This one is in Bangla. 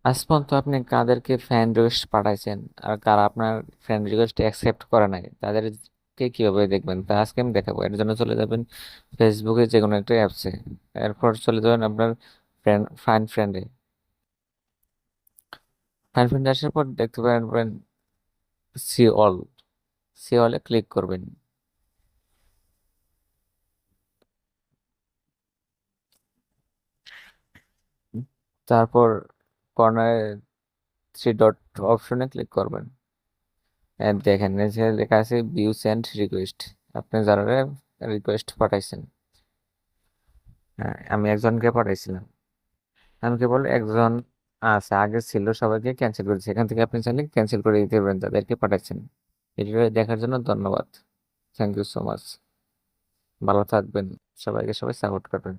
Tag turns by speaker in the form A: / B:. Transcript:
A: আজ পর্যন্ত আপনি কাদেরকে ফ্রেন্ড রিকোয়েস্ট পাঠাইছেন আর কারা আপনার ফ্রেন্ড রিকোয়েস্ট অ্যাকসেপ্ট করে নাই, তাদেরকে কিভাবে দেখবেন তা আজকে আমি দেখাবো। এর জন্য চলে যাবেন ফেসবুকে যে কোনো একটা অ্যাপসে, এরপর চলে যাবেন আপনার ফাইন ফ্রেন্ডে। ফাইন ফ্রেন্ডে আসার পর দেখতে পারবেন সি অল। সি অলে ক্লিক করবেন। তারপর কর্নারে থ্রি ডট অপশনে ক্লিক করবেন। দেখেন এই যে লেখা আছে ভিউ সেন্ড রিকোয়েস্ট। আপনি যারা রিকোয়েস্ট পাঠাইছেন, হ্যাঁ আমি একজনকে পাঠাইছিলাম। আমি কেবল একজন আছে, আগে ছিল সবাইকে ক্যান্সেল করেছি। এখান থেকে আপনি চাইলে ক্যান্সেল করে দিতে পারেন যাদেরকে পাঠাচ্ছেন। ভিডিও দেখার জন্য ধন্যবাদ। Thank you so much. ভালো থাকবেন। সবাইকে সবাই সাপোর্ট করবেন।